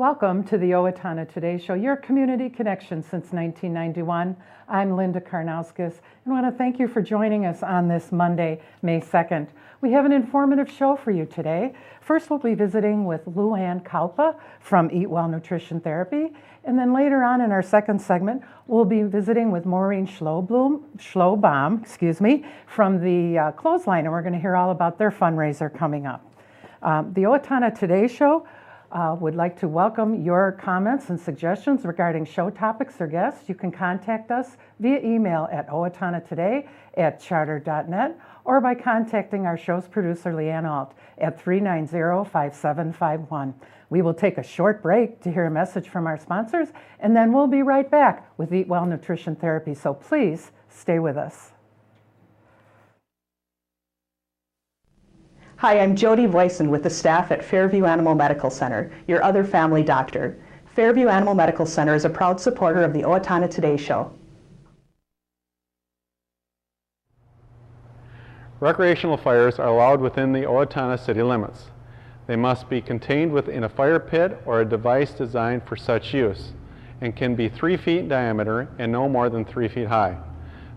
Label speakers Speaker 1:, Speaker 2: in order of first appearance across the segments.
Speaker 1: Welcome to the Owatonna Today Show, your community connection since 1991. I'm Linda Karnauskas, and I want to thank you for joining us on this Monday, May 2nd. We have an informative show for you today. First, we'll be visiting with Louanne Kaupa from Eat Well Nutrition Therapy, and then later on in our second segment, we'll be visiting with Maureen Schlobohm, from the Clothesline, and we're going to hear all about their fundraiser coming up. The Owatonna Today Show would like to welcome your comments and suggestions regarding show topics or guests. You can contact us via email at owatonnatoday@charter.net or by contacting our show's producer, Leanne T at 390-5751. We will take a short break to hear a message from our sponsors, and then we'll be right back with Eat Well Nutrition Therapy, so please stay with us.
Speaker 2: Hi, I'm Jody Voisin with the staff at Fairview Animal Medical Center, your other family doctor. Fairview Animal Medical Center is a proud supporter of the Owatonna Today Show.
Speaker 3: Recreational fires are allowed within the Owatonna city limits. They must be contained within a fire pit or a device designed for such use, and can be 3 feet in diameter and no more than 3 feet high.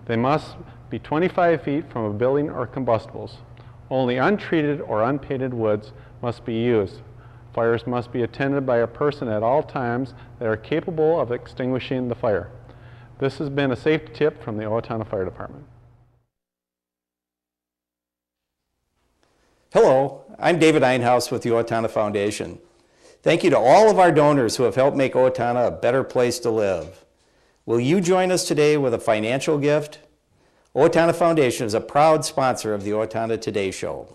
Speaker 3: They must be 25 feet from a building or combustibles. Only untreated or unpainted woods must be used. Fires must be attended by a person at all times that are capable of extinguishing the fire. This has been a safety tip from the Owatonna Fire Department.
Speaker 4: Hello, I'm David Einhaus with the Owatonna Foundation. Thank you to all of our donors who have helped make Owatonna a better place to live. Will you join us today with a financial gift? Owatonna Foundation is a proud sponsor of the Owatonna Today Show.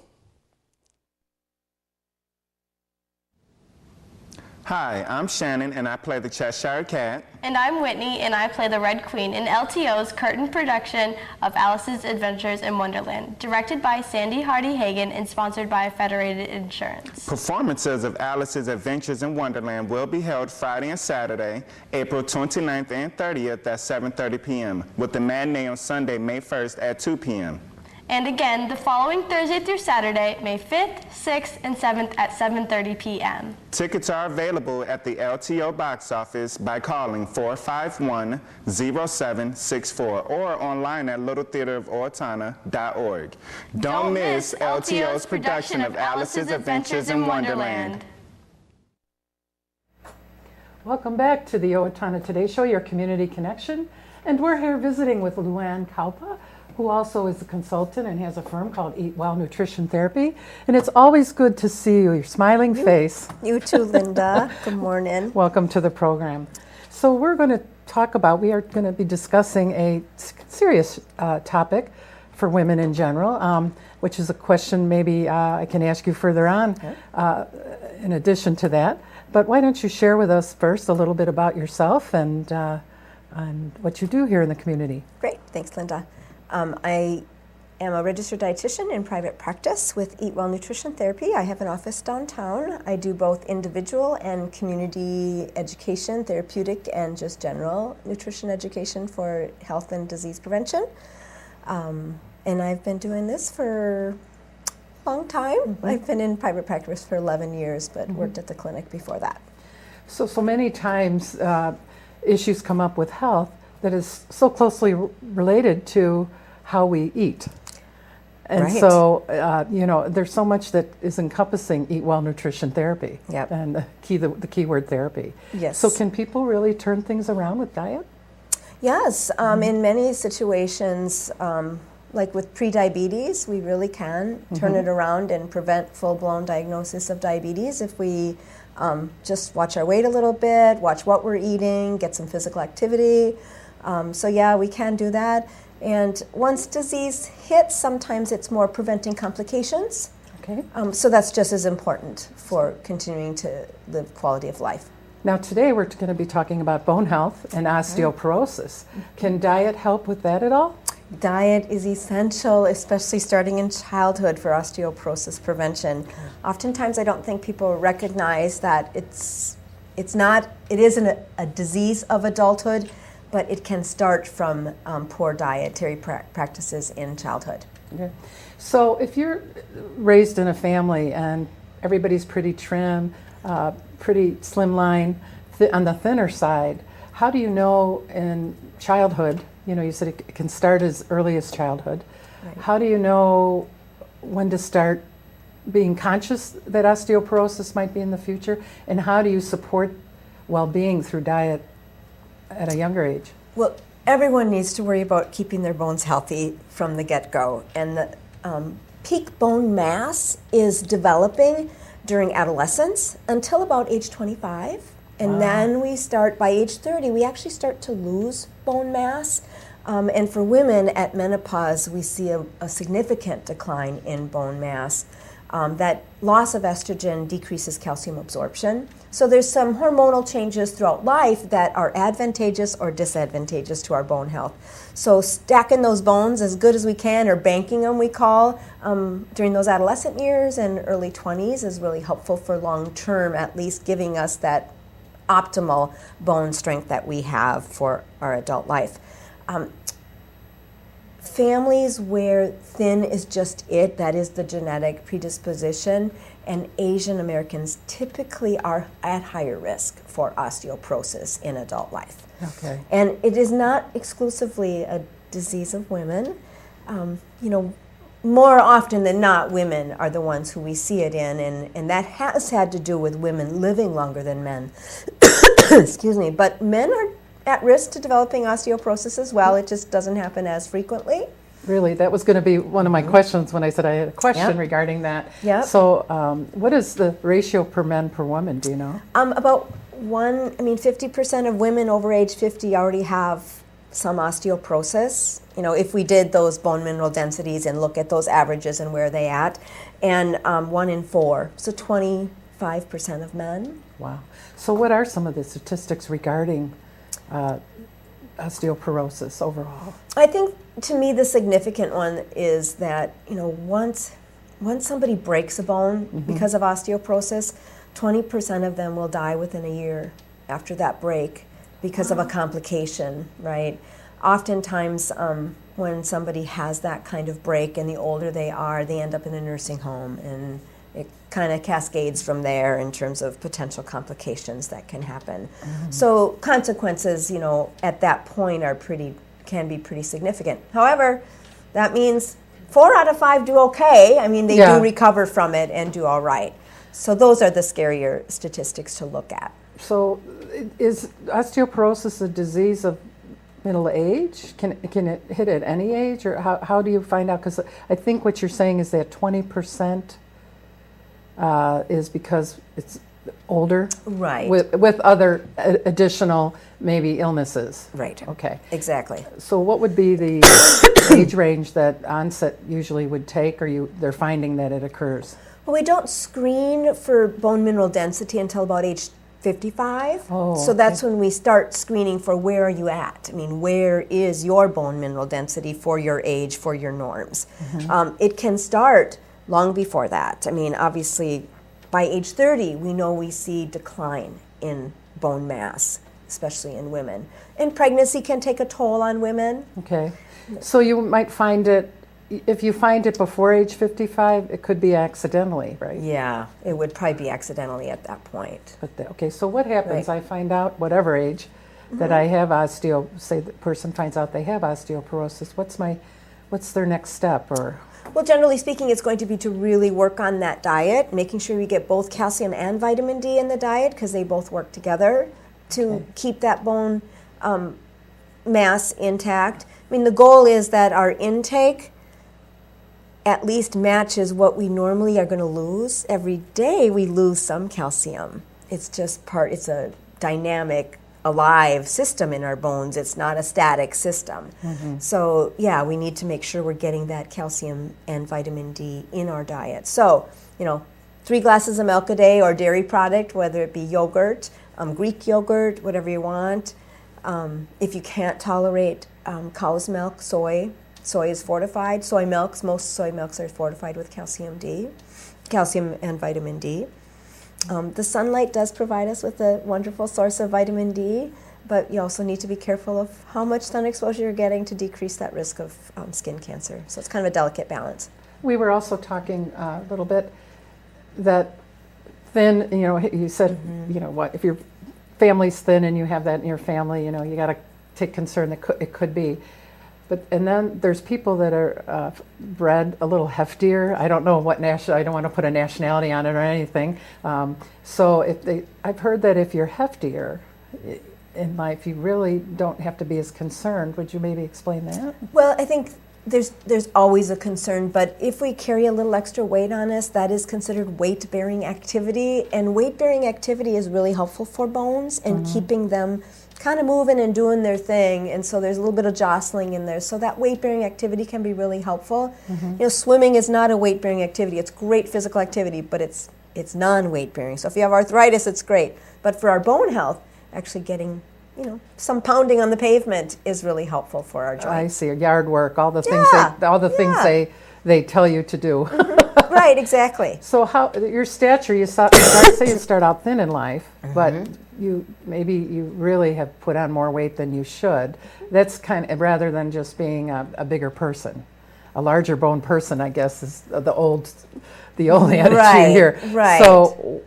Speaker 5: Hi, I'm Shannon and I play the Cheshire Cat.
Speaker 6: And I'm Whitney and I play the Red Queen in LTO's curtain production of Alice's Adventures in Wonderland, directed by Sandy Hardy Hagen and sponsored by Federated Insurance.
Speaker 5: Performances of Alice's Adventures in Wonderland will be held Friday and Saturday, April 29th and 30th at 7:30 p.m., with the matinee on Sunday, May 1st at 2 p.m.
Speaker 6: And again, the following Thursday through Saturday, May 5th, 6th, and 7th at 7:30 p.m.
Speaker 5: Tickets are available at the LTO box office by calling 451-0764 or online at littletheaterofowatonna.org. Don't miss LTO's production of Alice's Adventures in Wonderland.
Speaker 1: Welcome back to the Owatonna Today Show, your community connection. And we're here visiting with Louanne Kaupa, who also is a consultant and has a firm called Eat Well Nutrition Therapy. And it's always good to see you, your smiling face.
Speaker 7: You too, Linda. Good morning.
Speaker 1: Welcome to the program. So we are going to be discussing a serious topic for women in general, which is a question maybe I can ask you further on in addition to that. But why don't you share with us first a little bit about yourself and what you do here in the community?
Speaker 7: Great. Thanks, Linda. I am a registered dietitian in private practice with Eat Well Nutrition Therapy. I have an office downtown. I do both individual and community education, therapeutic, and just general nutrition education for health and disease prevention. And I've been doing this for a long time. Mm-hmm. I've been in private practice for 11 years, but worked at the clinic before that. So
Speaker 1: many times issues come up with health that is so closely related to how we eat. And
Speaker 7: right.
Speaker 1: So, there's so much that is encompassing Eat Well Nutrition Therapy.
Speaker 7: Yep.
Speaker 1: And the keyword therapy.
Speaker 7: Yes.
Speaker 1: So can people really turn things around with diet?
Speaker 7: Yes, in many situations, like with prediabetes, we really can turn it around and prevent full-blown diagnosis of diabetes if we just watch our weight a little bit, watch what we're eating, get some physical activity. We can do that. And once disease hits, sometimes it's more preventing complications.
Speaker 1: Okay.
Speaker 7: So that's just as important for continuing to live quality of life.
Speaker 1: Now today we're going to be talking about bone health and osteoporosis. Can diet help with that at all?
Speaker 7: Diet is essential, especially starting in childhood for osteoporosis prevention. Oftentimes I don't think people recognize that it isn't a disease of adulthood, but it can start from poor dietary practices in childhood.
Speaker 1: Okay. So if you're raised in a family and everybody's pretty trim, pretty slim line, on the thinner side. How do you know in childhood, you said it can start as early as childhood.
Speaker 7: Right.
Speaker 1: How do you know when to start being conscious that osteoporosis might be in the future? And how do you support well-being through diet at a younger age?
Speaker 7: Well, everyone needs to worry about keeping their bones healthy from the get-go. And the peak bone mass is developing during adolescence until about age 25. And then we start, by age 30, we actually start to lose bone mass. And for women at menopause, we see a significant decline in bone mass. That loss of estrogen decreases calcium absorption. So there's some hormonal changes throughout life that are advantageous or disadvantageous to our bone health. So stacking those bones as good as we can, or banking them, we call, during those adolescent years and early 20s is really helpful for long term, at least giving us that optimal bone strength that we have for our adult life. Families where thin is just it, that is the genetic predisposition, and Asian Americans typically are at higher risk for osteoporosis in adult life.
Speaker 1: Okay.
Speaker 7: And it is not exclusively a disease of women. More often than not, women are the ones who we see it in, and that has had to do with women living longer than men. Excuse me. But men are at risk to developing osteoporosis as well. It just doesn't happen as frequently.
Speaker 1: Really, that was going to be one of my questions when I said I had a question regarding that.
Speaker 7: Yep.
Speaker 1: So what is the ratio per men per woman, do you know?
Speaker 7: About 50% of women over age 50 already have some osteoporosis. If we did those bone mineral densities and look at those averages and where they at, and 1 in 4, so 25% of men.
Speaker 1: Wow. So what are some of the statistics regarding osteoporosis overall?
Speaker 7: I think, to me, the significant one is that, once somebody breaks a bone because of osteoporosis, 20% of them will die within a year after that break because of a complication, right? Oftentimes, when somebody has that kind of break, and the older they are, they end up in a nursing home, and it kind of cascades from there in terms of potential complications that can happen. So consequences, at that point can be pretty significant. However, that means 4 out of 5 do okay. They do recover from it and do all right. So those are the scarier statistics to look at.
Speaker 1: So is osteoporosis a disease of middle age? Can it hit at any age, or how do you find out? Because I think what you're saying is that 20% is because it's older,
Speaker 7: right?
Speaker 1: With other additional maybe illnesses,
Speaker 7: right?
Speaker 1: Okay,
Speaker 7: exactly.
Speaker 1: So what would be the age range that onset usually would take, or they're finding that it occurs?
Speaker 7: Well, we don't screen for bone mineral density until about age 55. So that's when we start screening for where are you at? Where is your bone mineral density for your age, for your norms? It can start long before that. Obviously, by age 30, we know we see decline in bone mass, especially in women. And pregnancy can take a toll on women.
Speaker 1: Okay. So you might find it, if you find it before age 55, it could be accidentally, right?
Speaker 7: Yeah, it would probably be accidentally at that point.
Speaker 1: Okay, so what happens?
Speaker 7: Right.
Speaker 1: I find out, whatever age, that I have say the person finds out they have osteoporosis. What's their next step? Or
Speaker 7: well, generally speaking, it's going to be to really work on that diet, making sure we get both calcium and vitamin D in the diet, because they both work together to keep that bone mass intact. The goal is that our intake at least matches what we normally are going to lose. Every day we lose some calcium. It's a dynamic, alive system in our bones. It's not a static system. So we need to make sure we're getting that calcium and vitamin D in our diet. So, 3 glasses of milk a day, or dairy product, whether it be yogurt, Greek yogurt, whatever you want. If you can't tolerate cow's milk, soy is fortified. Most soy milks are fortified with calcium and vitamin D. The sunlight does provide us with a wonderful source of vitamin D, but you also need to be careful of how much sun exposure you're getting to decrease that risk of skin cancer. So it's kind of a delicate balance.
Speaker 1: we were also talking a little bit that thin, you know, you said, you know, what if your family's thin and you have that in your family, you know, you got to take concern that it could be. But and then there's people that are bred a little heftier. I don't know what I don't want to put a nationality on it or anything. So I've heard that if you're heftier in life, you really don't have to be as concerned. Would you maybe explain that?
Speaker 7: Well, I think there's always a concern, but if we carry a little extra weight on us, that is considered weight-bearing activity, and weight-bearing activity is really helpful for bones and keeping them kind of moving and doing their thing, and so there's a little bit of jostling in there. So that weight-bearing activity can be really helpful. You know, swimming is not a weight-bearing activity. It's great physical activity, but it's non-weight-bearing. So if you have arthritis, it's great. But for our bone health, actually getting, you know, some pounding on the pavement is really helpful for our joints.
Speaker 1: I see, yard work, all the things
Speaker 7: Yeah.
Speaker 1: they tell you to do.
Speaker 7: Right, exactly.
Speaker 1: So how your stature? You say you start out thin in life, but you really have put on more weight than you should. That's kind of rather than just being a bigger person, a larger bone person, I guess is the old attitude here.
Speaker 7: Right.
Speaker 1: So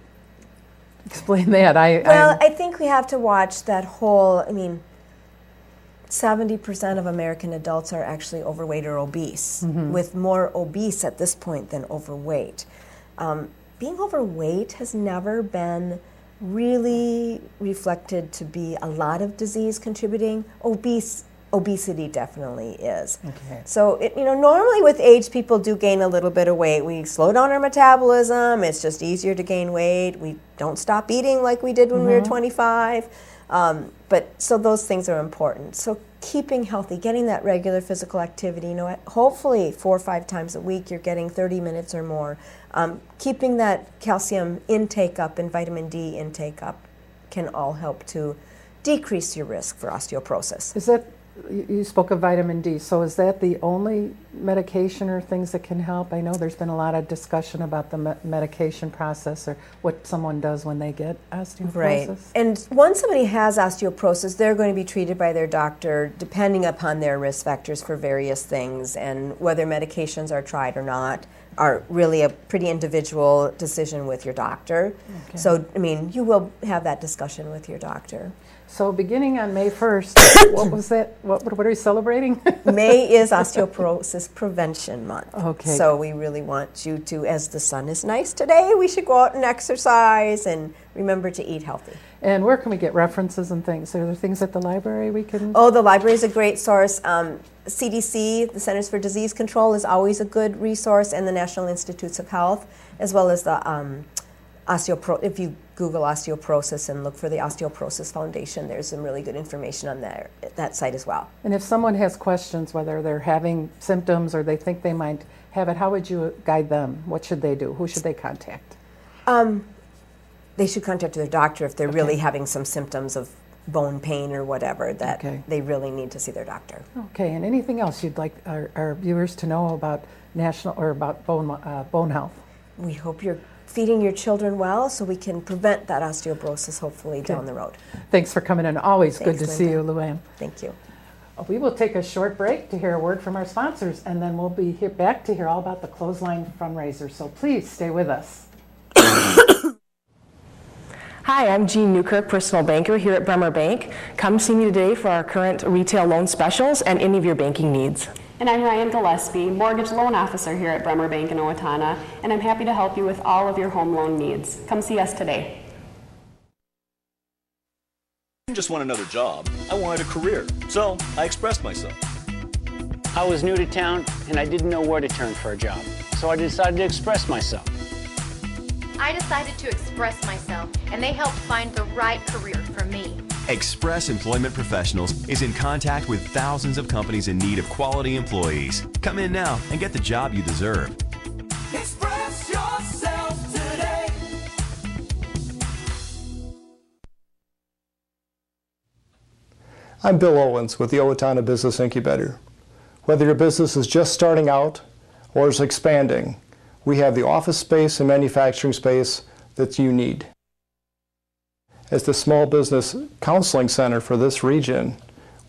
Speaker 1: explain that.
Speaker 7: I think we have to watch that whole. I mean, 70% of American adults are actually overweight or obese, with more obese at this point than overweight. Being overweight has never been really reflected to be a lot of disease contributing. Obesity definitely is.
Speaker 1: Okay.
Speaker 7: So, normally with age, people do gain a little bit of weight. We slow down our metabolism. It's just easier to gain weight. We don't stop eating like we did when we were 25. So those things are important. So keeping healthy, getting that regular physical activity, hopefully 4 or 5 times a week, you're getting 30 minutes or more. Keeping that calcium intake up and vitamin D intake up can all help to decrease your risk for osteoporosis.
Speaker 1: Is that, you spoke of vitamin D, so is that the only medication or things that can help? I know there's been a lot of discussion about the medication process or what someone does when they get osteoporosis.
Speaker 7: Right. And once somebody has osteoporosis, they're going to be treated by their doctor depending upon their risk factors for various things, and whether medications are tried or not are really a pretty individual decision with your doctor.
Speaker 1: Okay.
Speaker 7: So, you will have that discussion with your doctor.
Speaker 1: So beginning on May 1st, what was that? What are we celebrating?
Speaker 7: May is Osteoporosis Prevention Month.
Speaker 1: Okay.
Speaker 7: So we really want you to, as the sun is nice today, we should go out and exercise and remember to eat healthy.
Speaker 1: And where can we get references and things? Are there things at the library we can?
Speaker 7: Oh, the library is a great source. CDC, the Centers for Disease Control, is always a good resource, and the National Institutes of Health, as well as the if you Google osteoporosis and look for the Osteoporosis Foundation, there's some really good information on that site as well.
Speaker 1: And if someone has questions, whether they're having symptoms or they think they might have it, how would you guide them? What should they do? Who should they contact?
Speaker 7: They should contact their doctor if they're really having some symptoms of bone pain or whatever, that they really need to see their doctor.
Speaker 1: Okay, and anything else you'd like our viewers to know about bone health?
Speaker 7: We hope you're feeding your children well so we can prevent that osteoporosis hopefully down the road.
Speaker 1: Thanks for coming in. Always
Speaker 7: Thanks,
Speaker 1: good to see you, Louanne.
Speaker 7: Thank you.
Speaker 1: We will take a short break to hear a word from our sponsors, and then we'll be back to hear all about the Clothesline fundraiser. So please stay with us.
Speaker 8: Hi, I'm Jean Newkirk, personal banker here at Bremer Bank. Come see me today for our current retail loan specials and any of your banking needs.
Speaker 9: And I'm Ryan Gillespie, mortgage loan officer here at Bremer Bank in Owatonna, and I'm happy to help you with all of your home loan needs. Come see us today.
Speaker 10: I didn't just want another job, I wanted a career, so I expressed myself.
Speaker 11: I was new to town and I didn't know where to turn for a job, so I decided to express myself.
Speaker 12: I decided to express myself, and they helped find the right career for me.
Speaker 13: Express Employment Professionals is in contact with thousands of companies in need of quality employees. Come in now and get the job you deserve.
Speaker 14: Express yourself today.
Speaker 15: I'm Bill Owens with the Owatonna Business Incubator. Whether your business is just starting out or is expanding, we have the office space and manufacturing space that you need. As the Small Business Counseling Center for this region,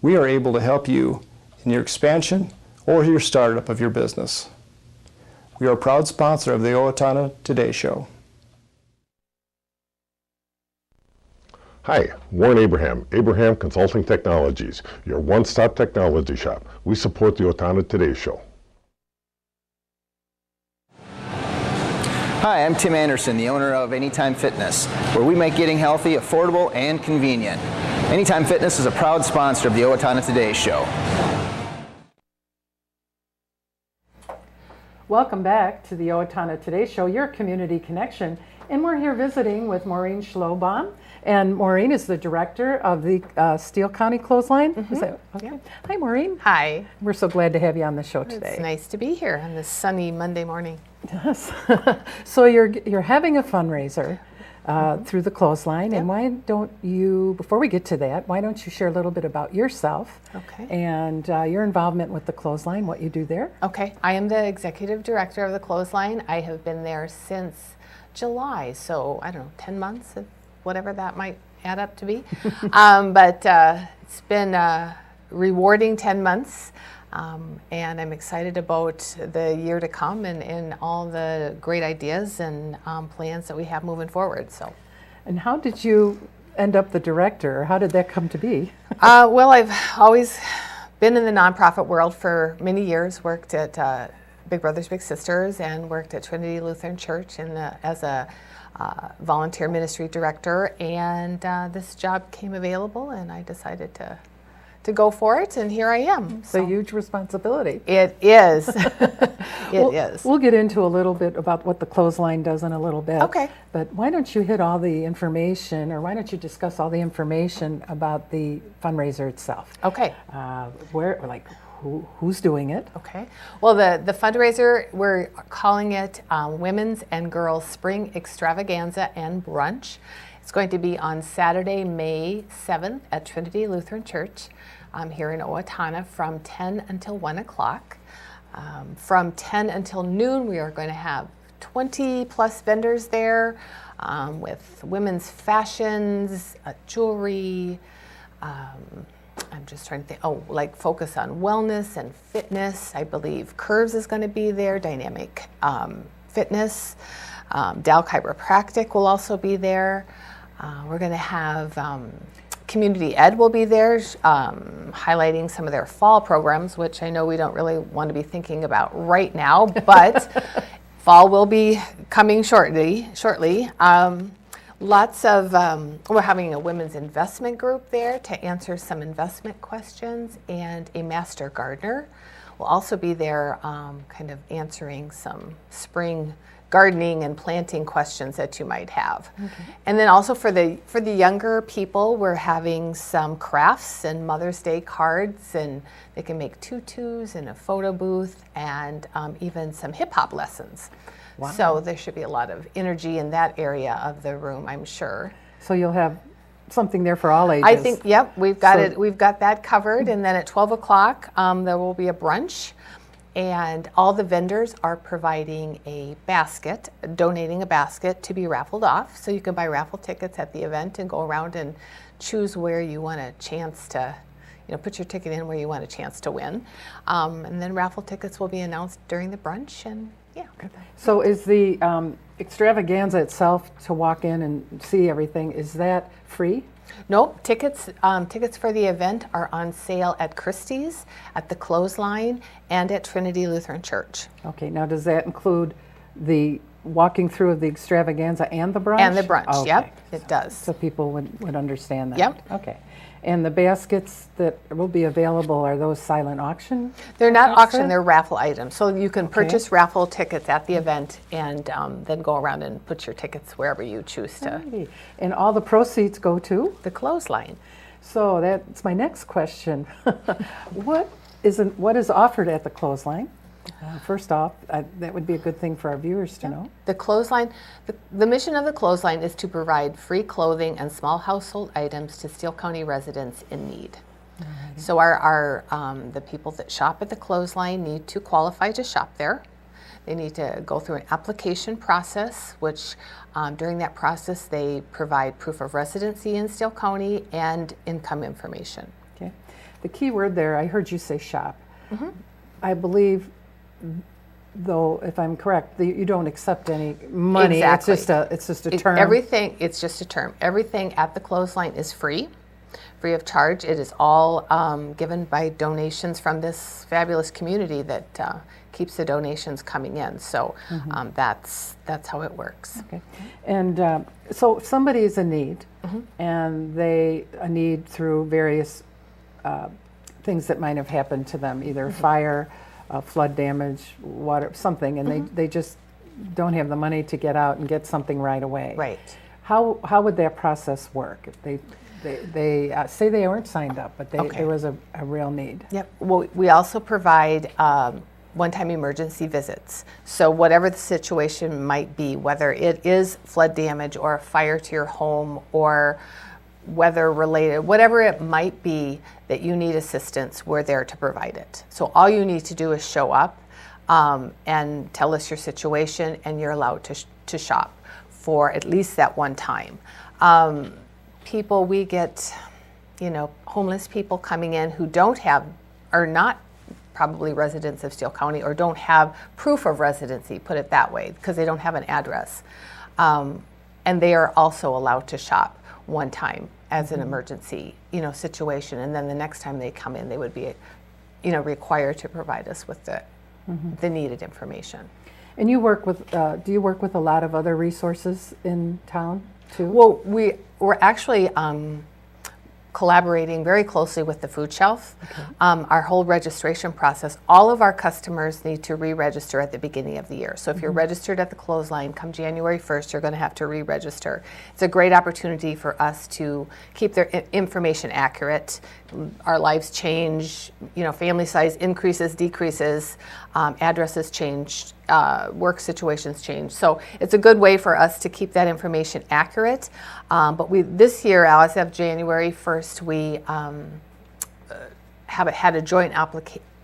Speaker 15: we are able to help you in your expansion or your startup of your business. We are a proud sponsor of the Owatonna Today Show.
Speaker 16: Hi, Warren Abraham Consulting Technologies, your one-stop technology shop. We support the Owatonna Today Show.
Speaker 17: Hi, I'm Tim Anderson, the owner of Anytime Fitness, where we make getting healthy affordable and convenient. Anytime Fitness is a proud sponsor of the Owatonna Today Show.
Speaker 1: Welcome back to the Owatonna Today Show, your community connection. And we're here visiting with Maureen Schlobohm. And Maureen is the director of the Steele County Clothesline. Is that okay?
Speaker 18: Yeah.
Speaker 1: Hi, Maureen.
Speaker 18: Hi.
Speaker 1: We're so glad to have you on the show today.
Speaker 18: It's nice to be here on this sunny Monday morning.
Speaker 1: Yes. So you're having a fundraiser through the Clothesline, and why don't you, before we get to that, why don't you share a little bit about yourself and your involvement with the Clothesline, what you do there?
Speaker 18: Okay. I am the executive director of the Clothesline. I have been there since July, so I don't know, 10 months, whatever that might add up to be. But it's been a rewarding 10 months. And I'm excited about the year to come and all the great ideas and plans that we have moving forward.
Speaker 1: And how did you end up the director? How did that come to be?
Speaker 18: Well, I've always been in the nonprofit world for many years, worked at Big Brothers Big Sisters and worked at Trinity Lutheran Church as a volunteer ministry director. And this job came available and I decided to go for it, and here I am.
Speaker 1: It's a huge responsibility.
Speaker 18: It is. Is.
Speaker 1: We'll get into a little bit about what the Clothesline does in a little bit.
Speaker 18: Okay.
Speaker 1: But why don't you hit all the information, or why don't you discuss all the information about the fundraiser itself?
Speaker 18: Okay.
Speaker 1: Who's doing it?
Speaker 18: Okay. Well, the fundraiser, we're calling it Women's and Girls Spring Extravaganza and Brunch. It's going to be on Saturday, May 7th at Trinity Lutheran Church here in Owatonna from 10 until 1 o'clock. From 10 until noon, we are going to have 20 plus vendors there with women's fashions, jewelry. I'm just trying to think, like focus on wellness and fitness. I believe Curves is going to be there, Dynamic Fitness. Dow Chiropractic will also be there. We're going to have Community Ed will be there, highlighting some of their fall programs, which I know we don't really want to be thinking about right now, but fall will be coming shortly. Lots of, we're having a women's investment group there to answer some investment questions, and a master gardener will also be there kind of answering some spring gardening and planting questions that you might have. Okay. And then also for the younger people, we're having some crafts and Mother's Day cards, and they can make tutus and a photo booth, and even some hip hop lessons. Wow. So there should be a lot of energy in that area of the room, I'm sure.
Speaker 1: So you'll have something there for all ages.
Speaker 18: I think, yep, we've got it. We've got that covered. And then at 12 o'clock, there will be a brunch. And all the vendors are providing a basket, donating a basket to be raffled off. So you can buy raffle tickets at the event and go around and choose where you want a chance to, put your ticket in where you want a chance to win. And then raffle tickets will be announced during the brunch, and yeah.
Speaker 1: Okay. So is the extravaganza itself, to walk in and see everything, is that free?
Speaker 18: Nope. Tickets for the event are on sale at Christie's, at the Clothesline, and at Trinity Lutheran Church.
Speaker 1: Okay. Now, does that include the walking through of the extravaganza and the brunch?
Speaker 18: And the brunch,
Speaker 1: okay.
Speaker 18: Yep, it does.
Speaker 1: So people would understand that.
Speaker 18: Yep.
Speaker 1: Okay. And the baskets that will be available, are those silent auction?
Speaker 18: They're not auction, they're raffle items. So you can purchase raffle tickets at the event and then go around and put your tickets wherever you choose to.
Speaker 1: Right. And all the proceeds go to?
Speaker 18: The Clothesline.
Speaker 1: So that's my next question. What is offered at the Clothesline? First off, that would be a good thing for our viewers to know.
Speaker 18: The Clothesline, the mission of the Clothesline is to provide free clothing and small household items to Steele County residents in need. Alrighty. So our the people that shop at the Clothesline need to qualify to shop there. They need to go through an application process, which during that process they provide proof of residency in Steele County and income information.
Speaker 1: Okay. The key word there, I heard you say shop.
Speaker 18: Mm-hmm.
Speaker 1: I believe though, if I'm correct, you don't accept any money.
Speaker 18: Exactly.
Speaker 1: It's just a term.
Speaker 18: It's just a term. Everything at the clothesline is free of charge. It is all given by donations from this fabulous community that keeps the donations coming in. So that's how it works.
Speaker 1: Okay. And so if somebody is in need, and a need through various things that might have happened to them, either fire, flood damage, water, something, and they just don't have the money to get out and get something right away.
Speaker 18: Right.
Speaker 1: How would that process work if they say they weren't signed up, but there was a real need?
Speaker 18: Yep. Well, we also provide one-time emergency visits. So whatever the situation might be, whether it is flood damage or a fire to your home or weather related, whatever it might be that you need assistance, we're there to provide it. So all you need to do is show up and tell us your situation, and you're allowed to shop for at least that one time. People, we get, homeless people coming in who are not probably residents of Steele County or don't have proof of residency, put it that way, because they don't have an address. And they are also allowed to shop one time as an emergency, situation. And then the next time they come in, they would be, required to provide us with the needed information.
Speaker 1: And you work with, do you work with a lot of other resources in town too?
Speaker 18: Well, we're actually collaborating very closely with the food shelf. Our whole registration process, all of our customers need to re-register at the beginning of the year. So if you're registered at the clothesline, come January 1st, you're going to have to re-register. It's a great opportunity for us to keep their information accurate. Our lives change, family size increases, decreases, addresses change, work situations change. So it's a good way for us to keep that information accurate. But this year, as of January 1st, we had a joint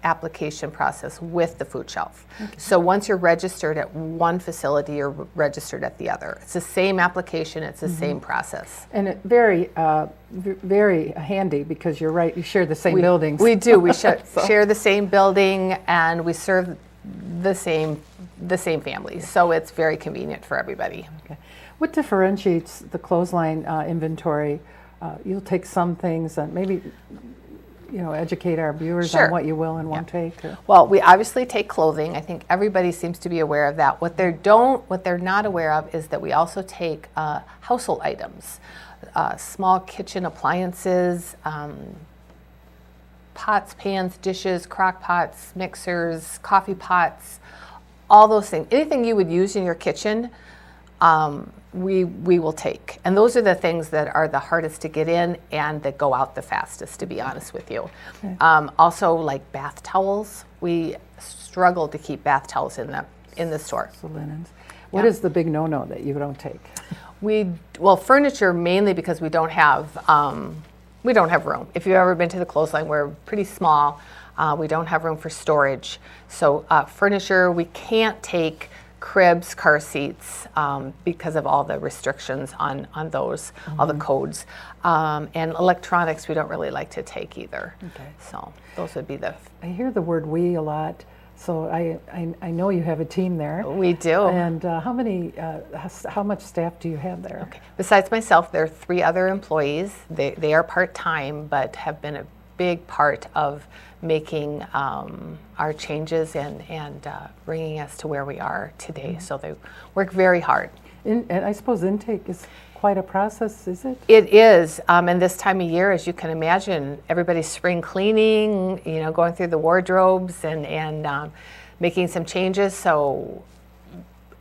Speaker 18: application process with the food shelf. So once you're registered at one facility, you're registered at the other. It's the same application, it's the same process.
Speaker 1: And it very handy, because you're right, you share the same buildings.
Speaker 18: We do. We share the same building, and we serve the same families. So it's very convenient for everybody.
Speaker 1: Okay. What differentiates the clothesline inventory? You'll take some things and maybe educate our viewers on what you will and won't take.
Speaker 18: Well, we obviously take clothing. I think everybody seems to be aware of that. What they're not aware of is that we also take household items, small kitchen appliances, pots, pans, dishes, crock pots, mixers, coffee pots, all those things. Anything you would use in your kitchen, we will take. And those are the things that are the hardest to get in and that go out the fastest, to be honest with you. Okay. Also, like bath towels, we struggle to keep bath towels in the store.
Speaker 1: So linens. What is the big no-no that you don't take?
Speaker 18: Furniture, mainly because we don't have room. If you've ever been to the clothesline, we're pretty small. We don't have room for storage. So furniture, we can't take cribs, car seats, because of all the restrictions on those, all the codes. And electronics, we don't really like to take either. Okay. So those would be
Speaker 1: I hear the word "we" a lot, so I know you have a team there.
Speaker 18: We do.
Speaker 1: And how much staff do you have there?
Speaker 18: Okay. Besides myself, there are 3 other employees. They are part-time, but have been a big part of making our changes and bringing us to where we are today. So they work very hard.
Speaker 1: And I suppose intake is quite a process, is it?
Speaker 18: It is. And this time of year, as you can imagine, everybody's spring cleaning, going through the wardrobes and making some changes. So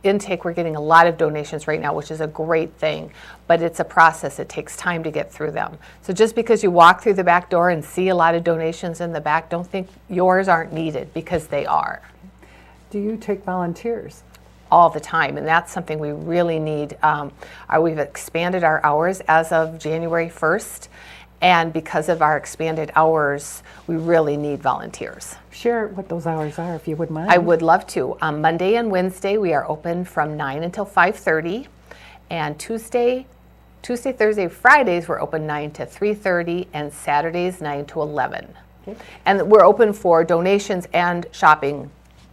Speaker 18: intake, we're getting a lot of donations right now, which is a great thing, but it's a process. It takes time to get through them. So just because you walk through the back door and see a lot of donations in the back, don't think yours aren't needed, because they are.
Speaker 1: Do you take volunteers?
Speaker 18: All the time, and that's something we really need. We've expanded our hours as of January 1st, and because of our expanded hours, we really need volunteers.
Speaker 1: Share what those hours are, if you would mind.
Speaker 18: I would love to. Monday and Wednesday, we are open from 9 until 5:30, and Tuesday, Thursday, Fridays, we're open 9 to 3:30, and Saturdays 9 to 11. Okay. And we're open for donations and shopping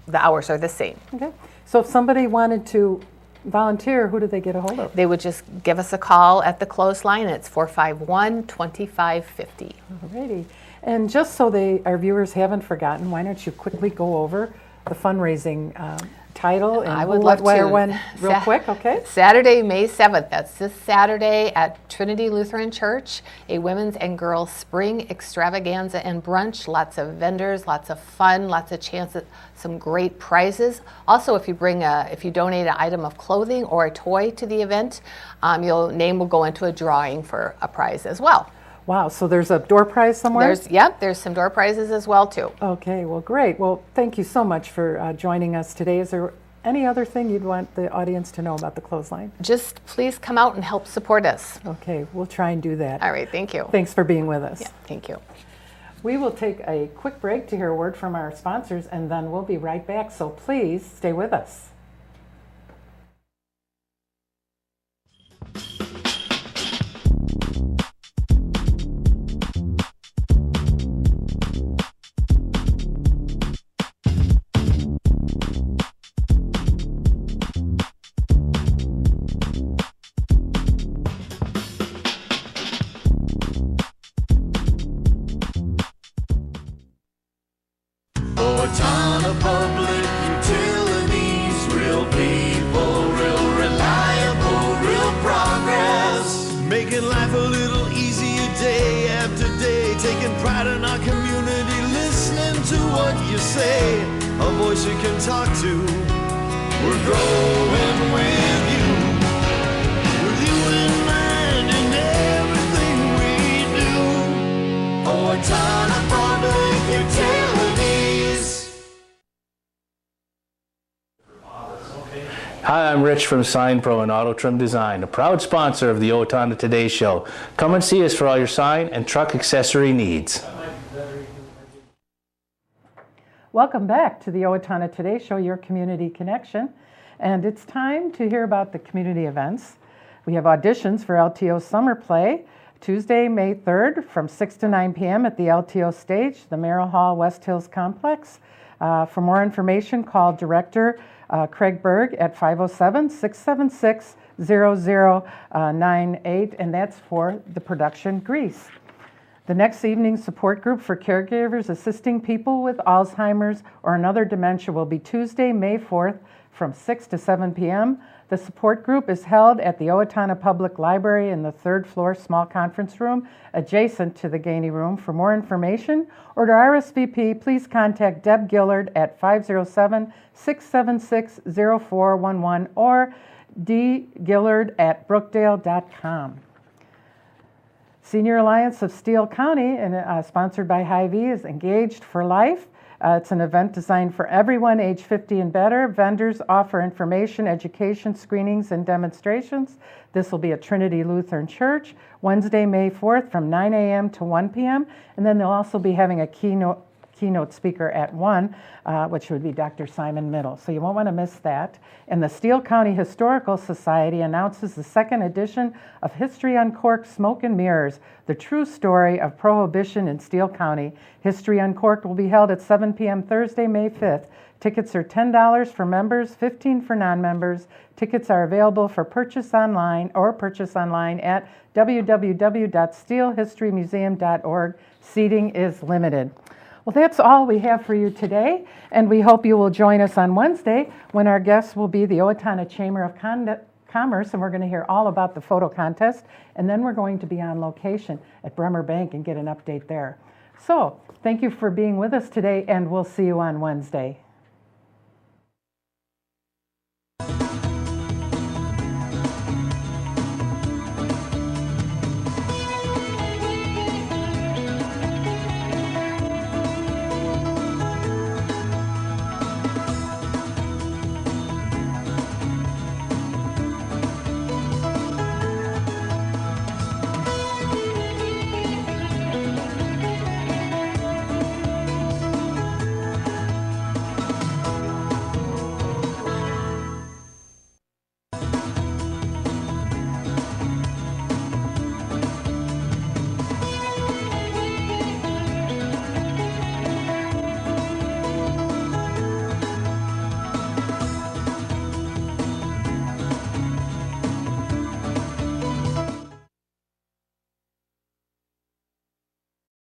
Speaker 18: the hours are the same.
Speaker 1: Okay. So if somebody wanted to volunteer, who do they get a hold of?
Speaker 18: They would just give us a call at the clothesline. It's 451-2550.
Speaker 1: Alrighty. And just so our viewers haven't forgotten, why don't you quickly go over the fundraising title and
Speaker 18: I would love to.
Speaker 1: When, real quick, okay?
Speaker 18: Saturday, May 7th. That's this Saturday at Trinity Lutheran Church, a women's and girls spring extravaganza and brunch. Lots of vendors, lots of fun, lots of chances, some great prizes. Also, if you donate an item of clothing or a toy to the event, your name will go into a drawing for a prize as well.
Speaker 1: Wow, so there's a door prize somewhere?
Speaker 18: There's some door prizes as well too.
Speaker 1: Okay, well great. Well, thank you so much for joining us today. Is there any other thing you'd want the audience to know about the clothesline?
Speaker 18: Just please come out and help support us.
Speaker 1: Okay, we'll try and do that.
Speaker 18: All right, thank you.
Speaker 1: Thanks for being with us.
Speaker 18: Yeah, thank you.
Speaker 1: We will take a quick break to hear a word from our sponsors, and then we'll be right back, so please stay with us.
Speaker 14: Owatonna Public Utilities, real people, real reliable, real progress.
Speaker 19: Making life a little easier day after day, taking pride in our community, listening to what you say, a voice you can talk to. We're growing with you in mind in everything we do.
Speaker 14: Owatonna Public Utilities.
Speaker 20: Hi, I'm Rich from Sign Pro and Auto Trim Design, a proud sponsor of the Owatonna Today Show. Come and see us for all your sign and truck accessory needs.
Speaker 1: Welcome back to the Owatonna Today Show, your community connection. And it's time to hear about the community events. We have auditions for LTO Summer Play, Tuesday, May 3rd from 6 to 9 p.m. at the LTO stage, the Merrill Hall West Hills Complex. For more information, call Director Craig Berg at 507-676-0098, and that's for the production Grease. The next evening support group for caregivers assisting people with Alzheimer's or another dementia will be Tuesday, May 4th from 6 to 7 p.m. The support group is held at the Owatonna Public Library in the 3rd floor small conference room adjacent to the Gainey Room. For more information or to RSVP, please contact Deb Gillard at 507-676-0411 or dgillard@brookdale.com. Senior Alliance of Steele County, and sponsored by Hy-Vee, is Engaged for Life. It's an event designed for everyone age 50 and better. Vendors offer information, education, screenings, and demonstrations. This will be at Trinity Lutheran Church, Wednesday, May 4th from 9 a.m. to 1 p.m. And then they'll also be having a keynote speaker at 1, which would be Dr. Simon Middle. So you won't want to miss that. And the Steele County Historical Society announces the 2nd edition of History Uncorked Smoke and Mirrors, the true story of Prohibition in Steele County. History Uncorked will be held at 7 p.m. Thursday, May 5th. Tickets are $10 for members, $15 for non-members. Tickets are available for purchase online at www.steelehistorymuseum.org. Seating is limited. Well, that's all we have for you today, and we hope you will join us on Wednesday when our guests will be the Owatonna Chamber of Commerce, and we're going to hear all about the photo contest, and then we're going to be on location at Bremer Bank and get an update there. So, thank you for being with us today, and we'll see you on Wednesday.